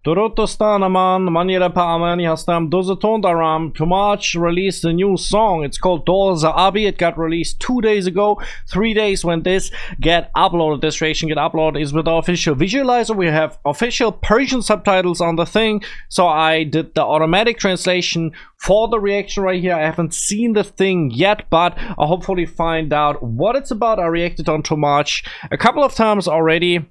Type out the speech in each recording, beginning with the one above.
Durutostanaman, Manira Paamani Hastam, Dozatondaram, Toomaj released a new song. It's called Dorse Abi. It got released 2 days ago. 3 days when this get uploaded. This reaction get uploaded is with the official visualizer. We have official Persian subtitles on the thing. So I did the automatic translation for the reaction right here. I haven't seen the thing yet, but I'll hopefully find out what it's about. I reacted on Toomaj a couple of times already.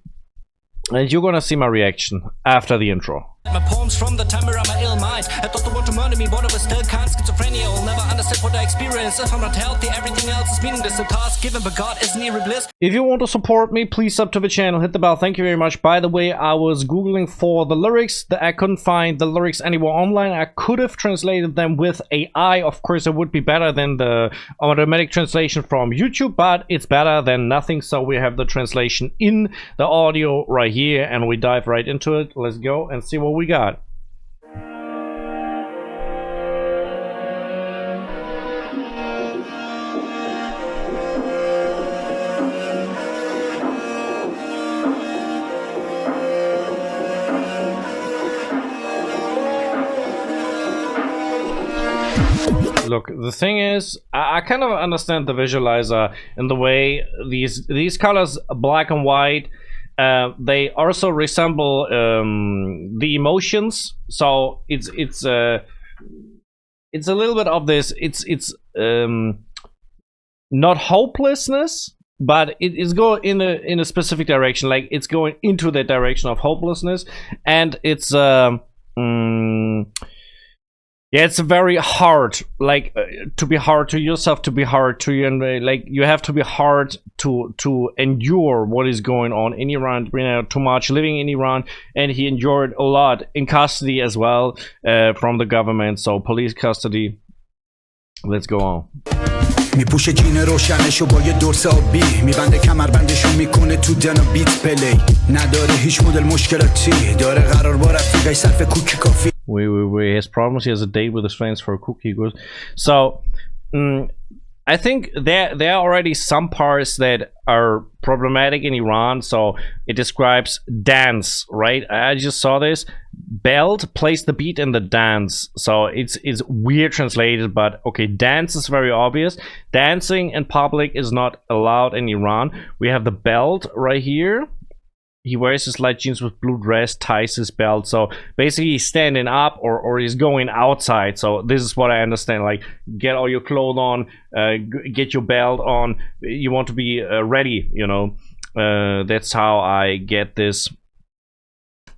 And you're gonna see my reaction after the intro. My poems from the time where I'm an ill mind. I thought they want to murder me, but I was still kind. Schizophrenia will never understand what I experience. If I'm not healthy, everything else is meaningless. The task given by God is near bliss. If you want to support me, please sub to the channel, hit the bell. Thank you very much. By the way, I was googling for the lyrics. I couldn't find the lyrics anywhere online. I could have translated them with AI. Of course, it would be better than the automatic translation from YouTube, but it's better than nothing. So we have the translation in the audio right here, and we dive right into it. Let's go and see what we got. Look, the thing is, I kind of understand the visualizer in the way these colors, black and white, they also resemble the emotions. So it's a little bit of this. It's not hopelessness, but it is going in a specific direction. Like it's going into the direction of hopelessness, and it's yeah, it's very hard, like to be hard to yourself, to be hard to you, and like you have to be hard to endure what is going on in Iran. Toomaj living in Iran, and he endured a lot in custody as well from the government, so police custody. Let's go on. میپوشه جین روشنشو با یه دورس آبی میبنده کمربندشو میکنه تو دنا بیت پلی نداره هیچ مدل مشکلاتی داره قرار با رفیقای صرف کوکی کافی we his problems. He has a date with his friends for a cookie. Goes so I think there are already some parts that are problematic in Iran. So it describes dance, right? I just saw this. Belt plays the beat in the dance. So it's weird translated, but okay, dance is very obvious. Dancing in public is not allowed in Iran. We have the belt right here. He wears his light jeans with blue dress, ties his belt. So basically he's standing up or he's going outside. So this is what I understand. Like, get all your clothes on, get your belt on. You want to be ready, you know. That's how I get this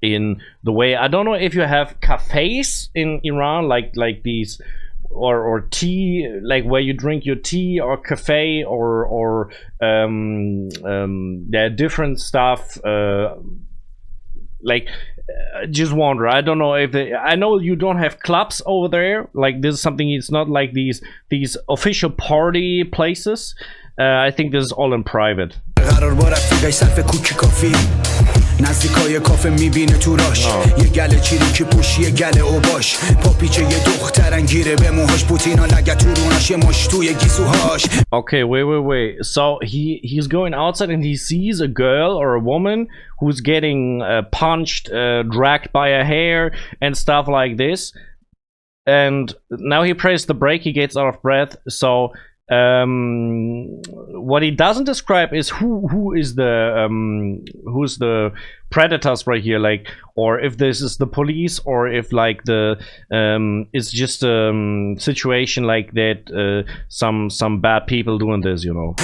in the way. I don't know if you have cafes in Iran, like these, or tea, like where you drink your tea, or cafe, or there are different stuff, like just wonder. I don't know if I know you don't have clubs over there. Like this is something. It's not like these official party places. I think this is all in private. نزدیکای کافه میبینه تو راش یه گله چیری که پوش یه گله اوباش پاپیچه یه دخترن گیره به موهاش پوتینا لگه تو روناش یه مش توی گیسوهاش. Okay, wait. So he's going outside and he sees a girl or a woman who's getting punched, dragged by her hair and stuff like this. And now he presses the brake, he gets out of breath. So what he doesn't describe is who's the predators right here, like, or if this is the police, or if like the it's just a situation like that, some bad people doing this, you know.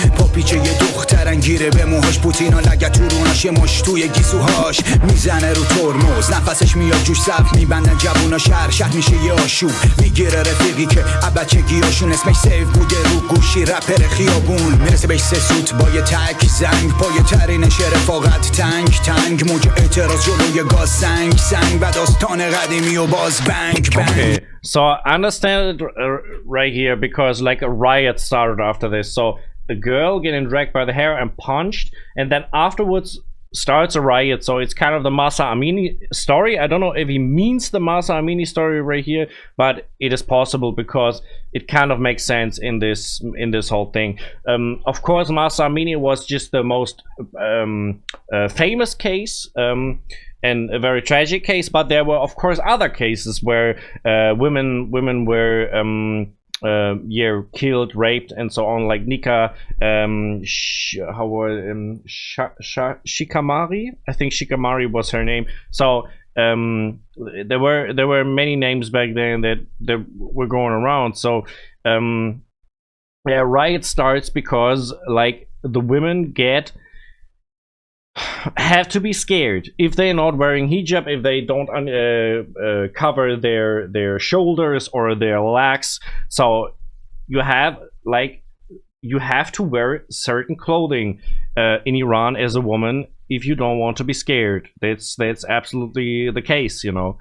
گوشی رپر خیابون میرسه بهش سه سوت با یه تک زنگ پای ترینش رفاقت تنگ موج اعتراض جلوی گاز سنگ و داستان قدیمی و باز بنگ. Okay, so I understand it right here because like a riot started after this. So the girl getting dragged by the hair and punched, and then afterwards starts a riot. So it's kind of the Mahsa Amini story. I don't know if he means the Mahsa Amini story right here, but it is possible because it kind of makes sense in this whole thing. Of course, Mahsa Amini was just the most famous case. and a very tragic case. But there were, of course, other cases where women were killed, raped, and so on, like Nika Shikamari. I think Shikamari was her name. So there were many names back then that were going around. So riot starts because like the women have to be scared if they're not wearing hijab, if they don't cover their shoulders or their legs. So you have to wear certain clothing in Iran as a woman if you don't want to be scared. That's absolutely the case, you know.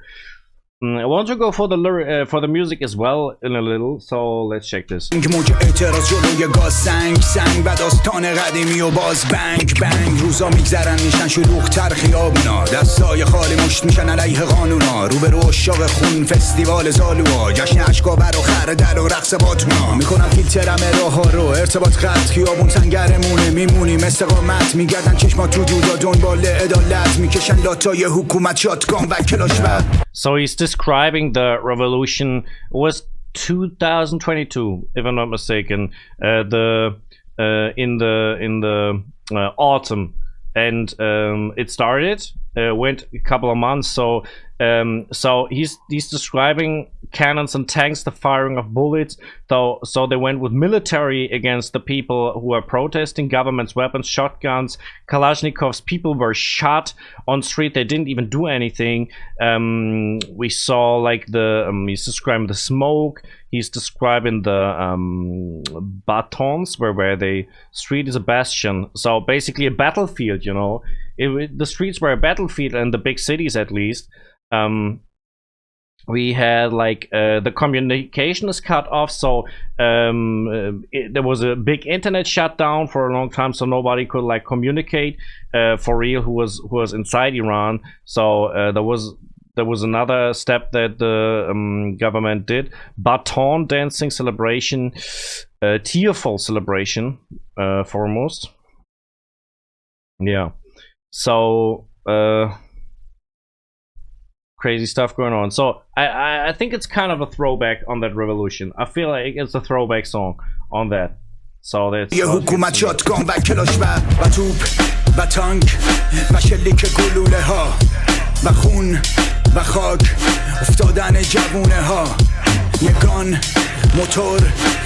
I want to go for the music as well in a little, so let's check this. موج اعتراض جلوی گاز سنگ و داستان قدیمی و باز بنگ روزا میگذرن میشن شلوغ‌تر خیابونا دستای خالی مشت میشن علیه قانونا روبرو عشاق خون فستیوال زالوها جشن اشکا بر و خر در و رقص باتونا میکنم فیلترم راه‌ها رو ارتباط خط خیابون سنگرمونه میمونیم استقامت میگردن چشما تو جودا دنبال عدالت میکشن لاتای حکومت شاتگان و کلاش بعد. So he's describing the revolution. It was 2022, if I'm not mistaken. In the autumn, and it started. Went a couple of months. So he's describing cannons and tanks, the firing of bullets. So they went with military against the people who were protesting, government's weapons, shotguns, Kalashnikovs. People were shot on street. They didn't even do anything. We saw like he's describing the smoke. He's describing the batons where the street is a bastion. So basically a battlefield, you know. The streets were a battlefield in the big cities, at least. We had like the communication is cut off, so there was a big internet shutdown for a long time, so nobody could like communicate for real who was inside Iran. So there was another step that the government did: baton dancing celebration, tearful celebration, foremost. Yeah. So crazy stuff going on. So I think it's kind of a throwback on that revolution. I feel like it's a throwback song on that. So that's حکومت شاتگان و کلاش و توپ و تانک و شلیک گلوله ها و خون و خاک افتادن جوونه ها یگان موتور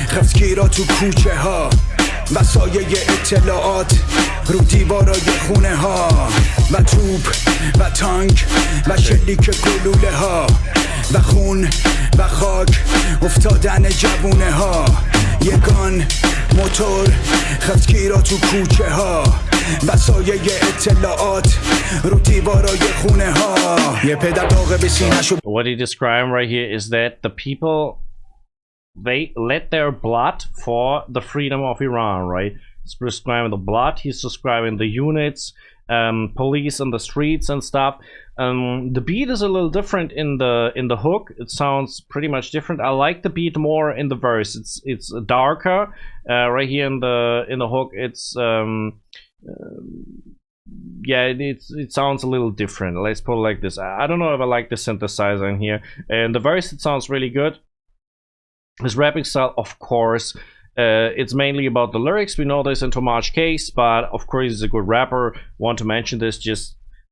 خفتگیرا تو کوچه ها و سایه اطلاعات رو دیوارای خونه ها و توپ و تانک و شلیک گلوله ها و خون و خاک افتادن جوونه ها یگان موتور خفتگیرا تو کوچه ها و سایه اطلاعات رو دیوارای خونه ها یه پدر داغ به سینه‌شو. What he described right here is that the people, they let their blood for the freedom of Iran, right? He's describing the blood, he's describing the units, police on the streets and stuff. The beat is a little different in the hook. It sounds pretty much different. I like the beat more in the verse. It's darker. Right here in the hook, it's yeah, it sounds a little different. Let's put it like this. I don't know if I like the synthesizer in here. And the verse, it sounds really good. His rapping style, of course, it's mainly about the lyrics. We know this in Toomaj case, but of course he's a good rapper. Want to mention this just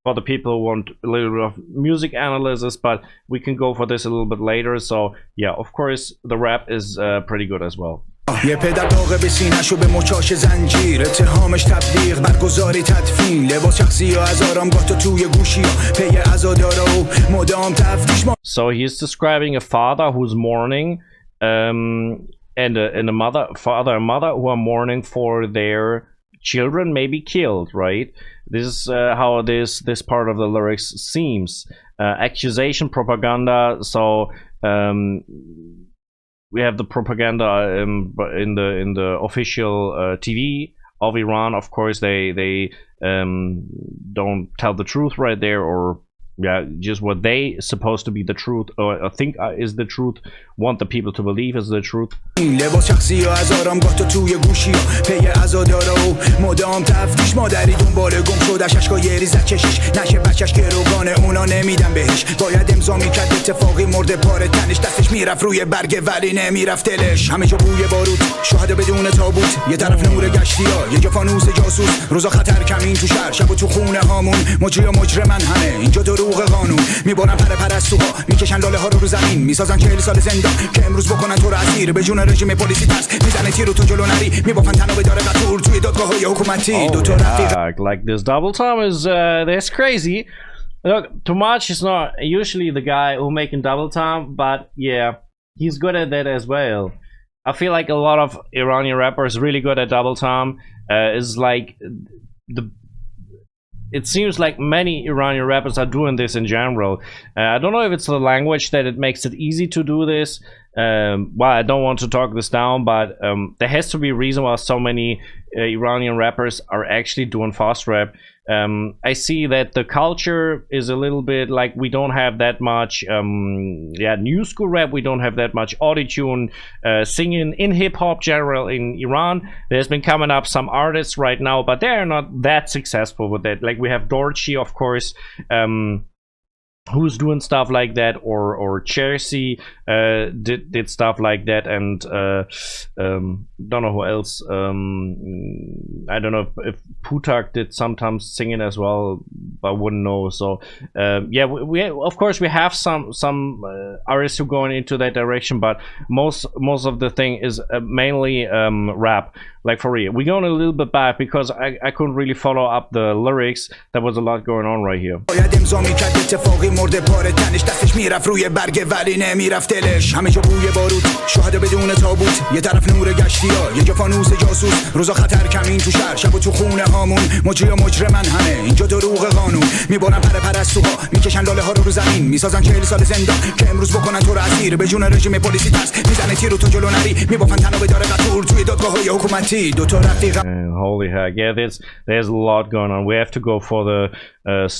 for the people who want a little bit of music analysis, but we can go for this a little bit later. So yeah, of course the rap is pretty good as well. یه پدر داغ به سینه‌شو به مچاش زنجیر اتهامش تبلیغ برگزاری تدفین لباس شخصی ها از آرامگاه تا توی گوشی ها پی عزادارا و مدام تفتیش. So he's describing a father who's mourning and a father and mother who are mourning for their children maybe killed, right? This is how this part of the lyrics seems. Accusation, propaganda. So we have the propaganda in the official TV of Iran. Of course, they don't tell the truth right there, or yeah, just what they supposed to be the truth or think is the truth, want the people to believe is the truth. لباس شخصی ها از آرامگاه تا توی گوشی ها پی عزادارا و مدام تفتیش مادری دنبال گم شدش اشکای ریزت کشیش نشه بچش گروگانه اونا نمیدن بهش باید امضا میکرد اتفاقی مرده پاره تنش دستش میرفت روی برگ ولی نمیرفت دلش همه جا بوی بارود شاهد بدون تابوت یه طرف نور گشتی ها یه جا فانوس جاسوس روزا خطر کمین تو شهر شب و تو خونه هامون مجری و مجرمن همه اینجا دروغ قانون میبرن پرستوها میکشن لاله ها رو زمین میسازن 40 سال زندان که امروز بکنن تو رو اسیر به جون رژیم پلیسی پس میزنه تیر تو جلو نری میبافن تنو به داره قطور توی دادگاه‌های حکومتی دو تا رفیق like this double time is that's crazy. Look, Toomaj is not usually the guy who making double time, but yeah, he's good at that as well. I feel like a lot of Iranian rappers really good at double time. Is like it seems like many Iranian rappers are doing this in general. I don't know if it's the language that it makes it easy to do this. Well, I don't want to talk this down, but there has to be a reason why so many Iranian rappers are actually doing fast rap. I see that the culture is a little bit like we don't have that much new school rap. We don't have that much autotune singing in hip-hop general in Iran. There's been coming up some artists right now, but they're not that successful with that. Like we have Dorse, of course, who's doing stuff like that, or Chelsea did stuff like that, and don't know who else. I don't know if Putak did sometimes singing as well. I wouldn't know. So yeah, we of course we have some artists who going into that direction, but most of the thing is mainly rap. Like for real, we're going a little bit back because I couldn't really follow up the lyrics. There was a lot going on right here. مرده پاره تنش دستش میرفت روی برگ ولی نمیرفت دلش همه جا بوی بارود شاهد بدون تابوت یه طرف نور گشتی ها یه جا فانوس جاسوس روزا خطر کمین تو شهر شب و تو خونه هامون مجری و مجرمن همه اینجا دروغ قانون میبرن پرستوها میکشن لاله ها رو زمین میسازن 40 سال زندان که امروز بکنن تو رو اسیر به جون رژیم پلیسی پس میزنه تیر تو جلو نری میبافن تنو به داره قطور توی دادگاه‌های حکومتی دو تا رفیق holy heck, yeah, there's a lot going on. We have to go for the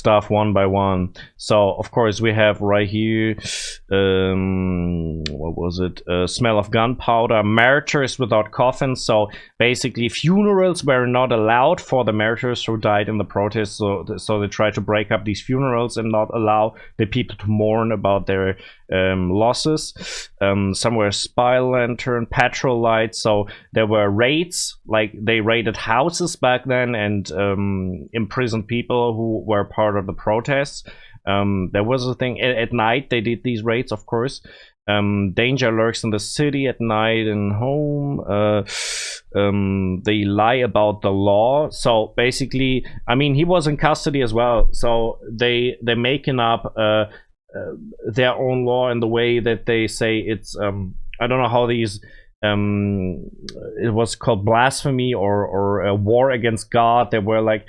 stuff one by one. So of course we have right here what was it, smell of gunpowder, martyrs without coffins. So basically funerals were not allowed for the martyrs who died in the protests, so they tried to break up these funerals and not allow the people to mourn about their losses. Somewhere spy lantern, petrol lights. So there were raids, like they raided houses back then and imprisoned people who were part of the protests. There was a thing at night they did these raids, of course. Danger lurks in the city at night and home. They lie about the law. So basically, I mean, he was in custody as well. So they're making up their own law in the way that they say it's I don't know how these it was called blasphemy or a war against God. There were like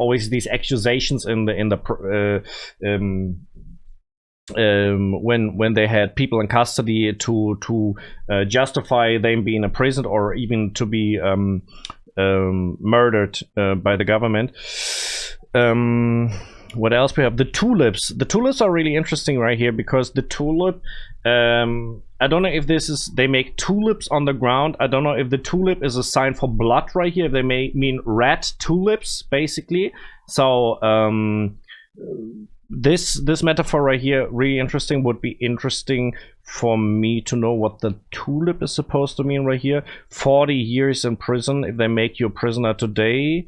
always these accusations in the when they had people in custody to justify them being imprisoned or even to be murdered by the government. What else we have? The tulips. The tulips are really interesting right here because the tulip, I don't know if this is, they make tulips on the ground. I don't know if the tulip is a sign for blood right here. They may mean rat tulips basically. So this metaphor right here, really interesting. Would be interesting for me to know what the tulip is supposed to mean right here. 40 years in prison if they make you a prisoner today.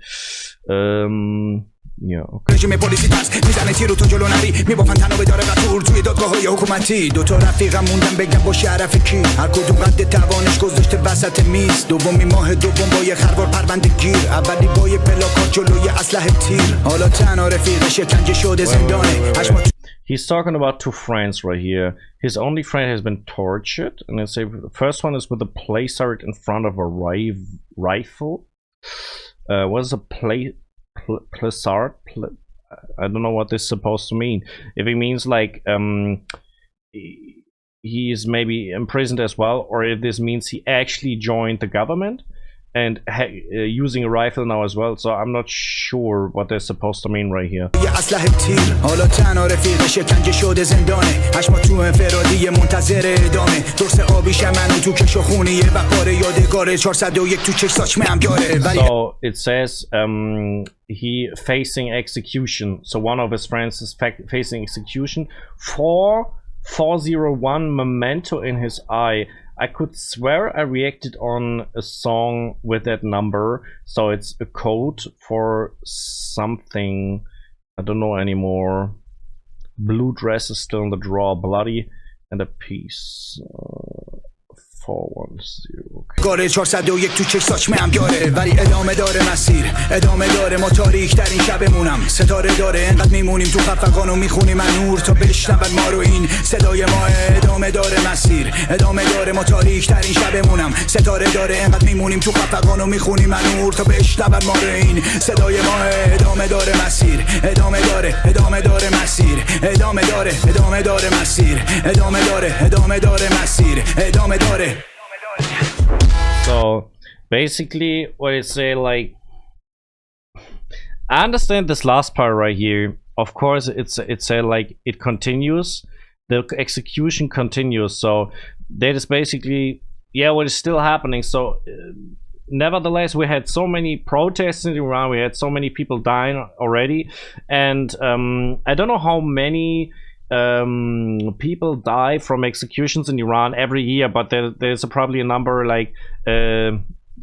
رژیم پلیسی پس میزنه تیر تو جلو نری میبافن تنو به داره قطور توی دادگاه‌های حکومتی دو تا رفیقم موندن بگم با شرف کی هر کدوم قد توانش گذاشته وسط میز دومی ماه دوم با یه خروار پرونده گیر اولی با یه پلاکارد جلوی اسلحه تیر حالا تنها رفیقش شکنجه شده زندانه. He's talking about two friends right here. His only friend has been tortured, and let's say the first one is with a placard in front of a rifle. What is a placard? I don't know what this is supposed to mean. If it means like he is maybe imprisoned as well, or if this means he actually joined the government and using a rifle now as well, so I'm not sure what they're supposed to mean right here. حالا تنها رفیق شکنجه شده زندانه 8 ماه تو انفرادی منتظر ادامه دورس آبی شمنو تو کش و خونیه و پاره یادگاره 401 تو چش ساچمه هم داره. So it says he facing execution, so one of his friends is facing execution. 401 memento in his eye. I could swear I reacted on a song with that number, so it's a code for something. I don't know anymore. Blue dress is still in the draw, bloody and a piece. 410. گاره 401 تو چش ساچمه هم داره ولی ادامه داره مسیر ادامه داره ما تاریک در این شبمونم ستاره داره انقدر میمونیم تو خفقان و میخونیم نور تا بشنون ما رو این صدای ما ادامه داره مسیر ادامه داره ما تاریک در این شبمونم ستاره داره انقدر میمونیم تو خفقان و میخونیم نور تا بشنون ما رو این صدای ما ادامه داره مسیر ادامه داره ادامه داره مسیر ادامه داره ادامه داره مسیر ادامه داره ادامه داره مسیر ادامه داره. So basically what it say, like, I understand this last part right here. Of course it said like it continues, the execution continues, so that is basically, yeah, what is still happening. So nevertheless, we had so many protests in Iran, we had so many people dying already, and I don't know how many people die from executions in Iran every year, but there's probably a number like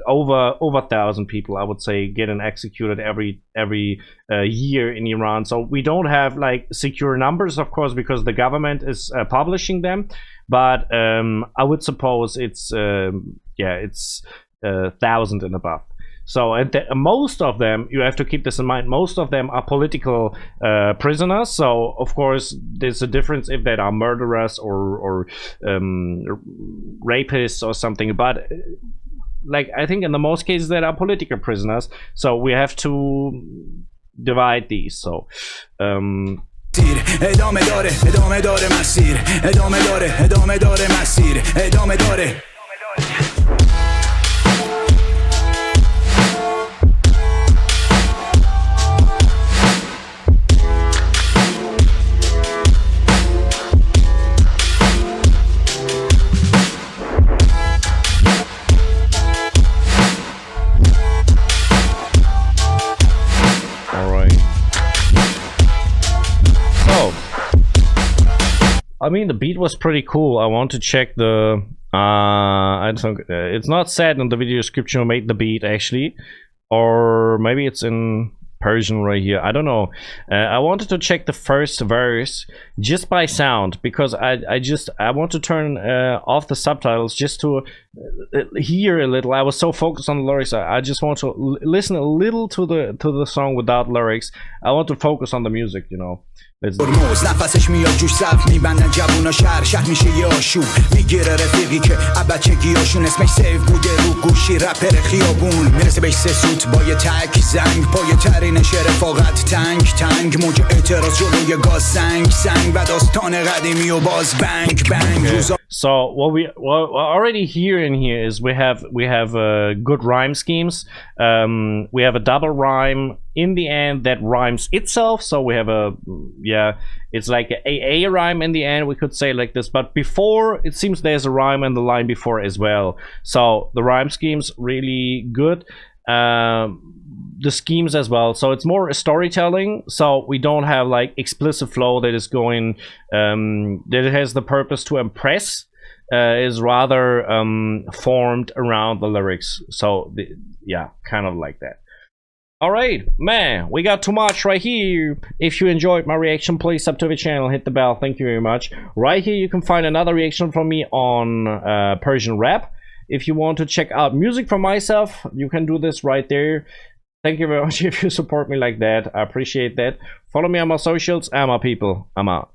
over 1,000 people, I would say, getting executed every year in Iran. So we don't have like secure numbers, of course, because the government is publishing them, but I would suppose it's yeah, it's 1,000 and above. So and most of them, you have to keep this in mind, most of them are political prisoners. So of course there's a difference if they are murderers or rapists or something, but like I think in the most cases they are political prisoners, so we have to divide these. So ادامه داره ادامه داره مسیر ادامه داره ادامه داره مسیر ادامه داره. I mean, the beat was pretty cool. I want to check the I don't it's not said in the video description who made the beat actually, or maybe it's in Persian right here, I don't know. I wanted to check the first verse just by sound, because I want to turn off the subtitles just to hear a little. I was so focused on the lyrics, I just want to listen a little to the song without lyrics. I want to focus on the music, you know. برموز نفسش میاد جوش صف میبندن جوونا شهر میشه یه آشوب میگیره رفیقی که بچگیاشون اسمش سیف بوده رو گوشی رپر خیابون میرسه بهش سه سوت با یه تک زنگ پای ترینش رفاقت تنگ موج اعتراض جلوی گاز سنگ و داستان قدیمی و باز بنگ روزا. So what we already hear in here is we have good rhyme schemes. We have a double rhyme in the end that rhymes itself. So we have it's like a rhyme in the end, we could say like this. But before, it seems there's a rhyme in the line before as well. So the rhyme scheme's really good. The schemes as well, so it's more storytelling, so we don't have like explicit flow that is going that it has the purpose to impress, is rather formed around the lyrics. So yeah, kind of like that. All right, man, we got too much right here. If you enjoyed my reaction, please sub to the channel, hit the bell. Thank you very much. Right here you can find another reaction from me on Persian Rap. If you want to check out music from myself, you can do this right there. Thank you very much if you support me like that. I appreciate that. Follow me on my socials and my people. I'm out.